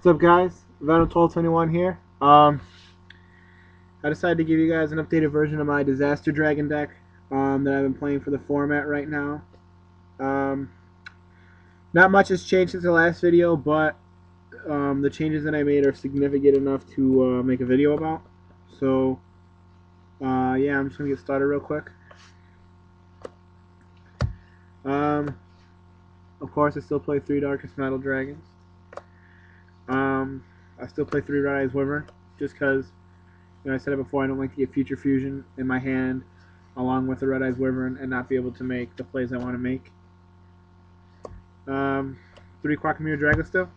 What's up, guys? Venom1221 here. I decided to give you guys an updated version of my Disaster Dragon deck that I've been playing for the format right now. Um, Not much has changed since the last video, but the changes that I made are significant enough to make a video about. So, yeah, I'm just going to get started real quick. Of course, I still play 3 Darkest Metal Dragons. I still play 3 Red Eyes Wyvern, just because, I said it before, I don't like to get Future Fusion in my hand along with the Red Eyes Wyvern and not be able to make the plays I want to make. 3 Quackmere Dragon still.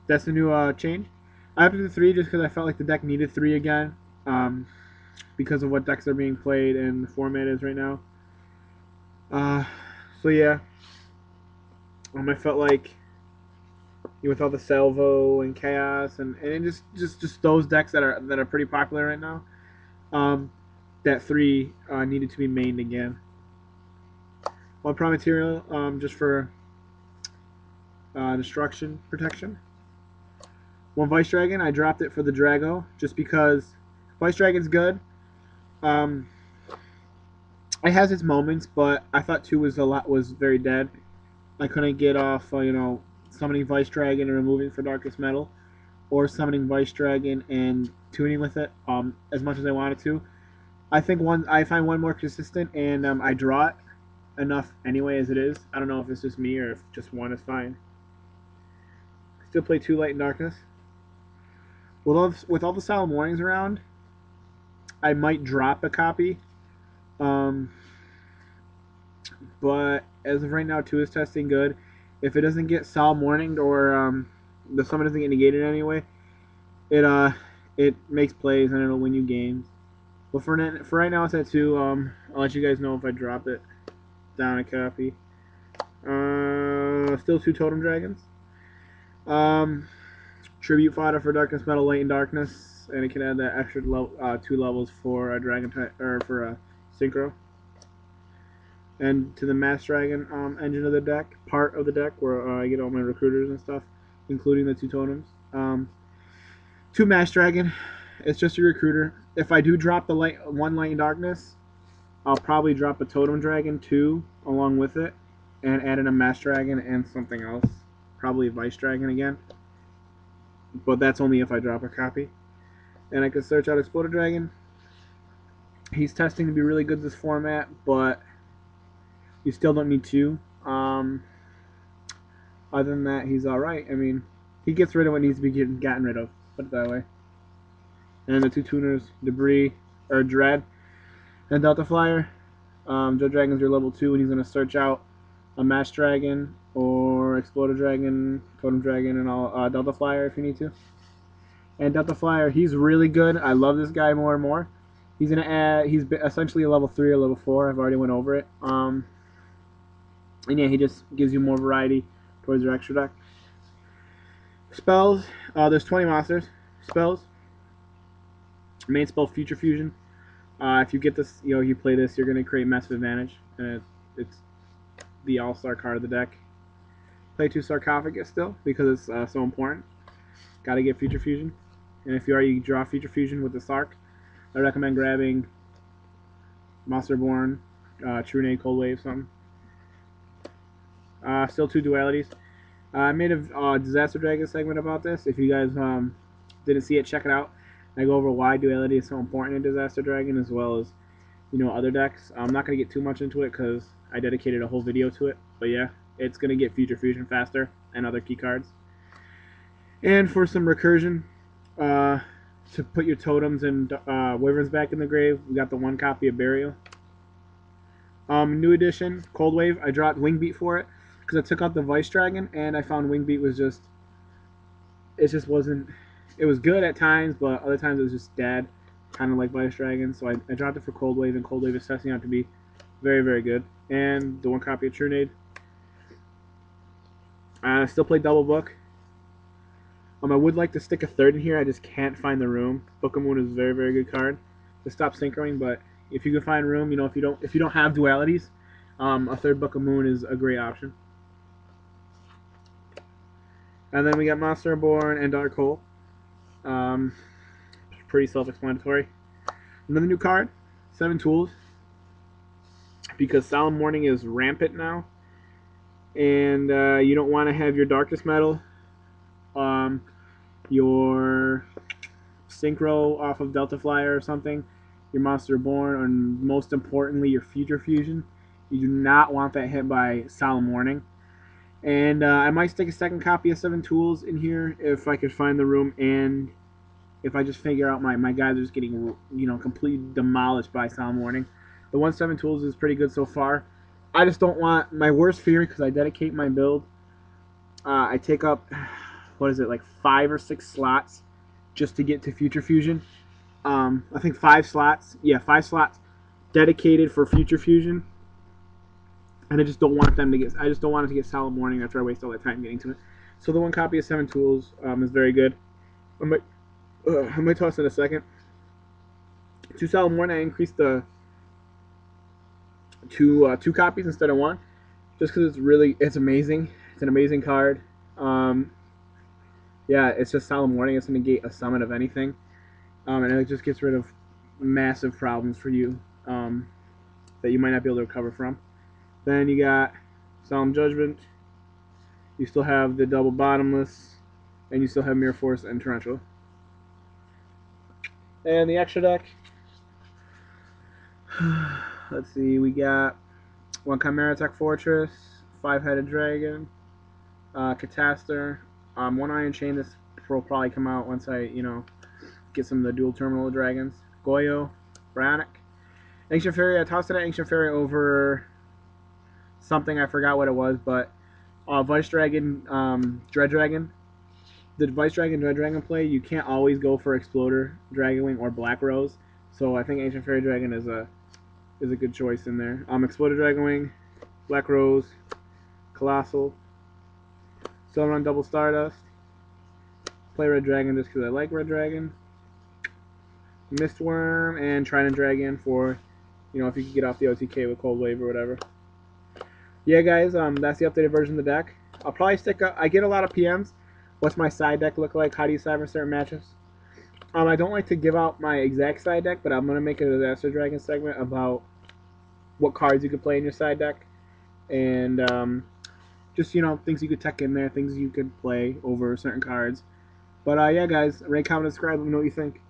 That's the new change. I opted the 3 just because I felt like the deck needed 3 again, because of what decks are being played and the format is right now. So yeah, I felt like with all the Salvo and Chaos and just those decks that are pretty popular right now, that 3 needed to be mained again. 1 Prime Material, just for destruction protection. 1 Vice Dragon, I dropped it for the Drago just because Vice Dragon's good. It has its moments, but I thought 2 was very dead. I couldn't get off, summoning Vice Dragon and removing for Darkest Metal, or summoning Vice Dragon and tuning with it as much as I wanted to. I find 1 more consistent, and I draw it enough anyway as it is. I don't know if it's just me or if just 1 is fine. Still play 2 Light and Darkness. With all the Solemn Warnings around, I might drop a copy. But as of right now, 2 is testing good. If it doesn't get Solemn Warninged or the summon doesn't get negated anyway, it makes plays and it'll win you games. But for right now, it's at 2. I'll let you guys know if I drop it down a copy. Still 2 Totem Dragons. Tribute fodder for Darkest Metal, Light and Darkness, and it can add that extra 2 levels for a Dragon type or for a Synchro. And to the Mass Dragon engine of the deck, part of the deck where I get all my recruiters and stuff, including the 2 totems. 2 Mass Dragon, it's just a recruiter. If I do drop the 1 Light and Darkness, I'll probably drop a Totem Dragon 2 along with it, and add in a Mass Dragon and something else, probably a Vice Dragon again. But that's only if I drop a copy. And I could search out Exploder Dragon. He's testing to be really good this format, but you still don't need 2. Other than that, he's alright. I mean, he gets rid of what needs to be gotten rid of. Put it that way. And the 2 tuners, Debris, or Dread, and Delta Flyer. Joe Dragon's your level 2, and he's going to search out a Mass Dragon, or Exploder Dragon, Totem Dragon, and all Delta Flyer if you need to. And Delta Flyer, he's really good. I love this guy more and more. He's essentially a level 3 or level 4. I've already went over it. And yeah, he just gives you more variety towards your extra deck. Spells, there's 20 monsters. Spells, main spell Future Fusion. If you get this, you play this, you're going to create massive advantage. And it's the all-star card of the deck. Play 2 Sarcophagus still, because it's so important. Gotta get Future Fusion. And if you already draw Future Fusion with the Sark, I recommend grabbing Monsterborn, True Nade, Cold Wave, something. Still 2 dualities. I made a Disaster Dragon segment about this. If you guys didn't see it, check it out. I go over why duality is so important in Disaster Dragon, as well as other decks. I'm not going to get too much into it because I dedicated a whole video to it. But yeah, it's going to get Future Fusion faster and other key cards. And for some recursion, to put your totems and wyverns back in the grave, we got the 1 copy of Burial. New edition, Cold Wave. I dropped Wingbeat for it because I took out the Vice Dragon, and I found Wingbeat was it was good at times, but other times it was just dead, kind of like Vice Dragon. So I dropped it for Cold Wave, and Cold Wave is testing out to be very, very good. And the 1 copy of True Nade. I still play Double Book. I would like to stick a 3rd in here. I just can't find the room. Book of Moon is a very, very good card to stop synchroing, but if you can find room, if you don't have dualities, a 3rd Book of Moon is a great option. And then we got Monster Reborn and Dark Hole. Pretty self-explanatory. Another new card, 7 tools. Because Solemn Warning is rampant now, and you don't want to have your Darkness Metal, your Synchro off of Delta Flyer or something, your Monster Reborn, and most importantly, your Future Fusion. You do not want that hit by Solemn Warning. And I might stick a second copy of 7 Tools in here if I could find the room, and if I just figure out my guys are just getting, completely demolished by Solemn Warning. The 1/7 Tools is pretty good so far. I just don't want my worst fear, because I dedicate my build. I take up, what is it, like 5 or 6 slots just to get to Future Fusion. I think 5 slots. Yeah, 5 slots dedicated for Future Fusion. And I just don't want them to get. I just don't want it to get Solemn Warning after I waste all that time getting to it. So the 1 copy of 7 Tools is very good. I might toss in a second. 2 Solemn Warning. I increased the two copies instead of 1, just because it's amazing. It's an amazing card. Yeah, it's just Solemn Warning. It's going to negate a summon of anything, and it just gets rid of massive problems for you that you might not be able to recover from. Then you got Solemn Judgment. You still have the double bottomless, and you still have Mirror Force and Tarantula. And the extra deck. Let's see, we got 1 Chimera Tech Fortress, 5-headed dragon, Catastor, 1 Iron Chain. This will probably come out once I, get some of the dual terminal dragons. Goyo, Branic, Ancient Fairy. I tossed it at Ancient Fairy over something, I forgot what it was, but Vice Dragon, Dread Dragon. The Vice Dragon, Dread Dragon play, you can't always go for Exploder, Dragonwing, or Black Rose. So I think Ancient Fairy Dragon is a good choice in there. Exploder Dragonwing, Black Rose, Colossal, Silverrun Double Stardust, play Red Dragon just because I like Red Dragon, Mistworm, and Trident Dragon for, if you could get off the OTK with Cold Wave or whatever. Yeah, guys, that's the updated version of the deck. I'll probably I get a lot of PMs. What's my side deck look like? How do you side for certain matches? I don't like to give out my exact side deck, but I'm going to make a Disaster Dragon segment about what cards you could play in your side deck. And just, things you could tech in there, things you could play over certain cards. But yeah, guys, rate, comment, subscribe. Let me know what you think.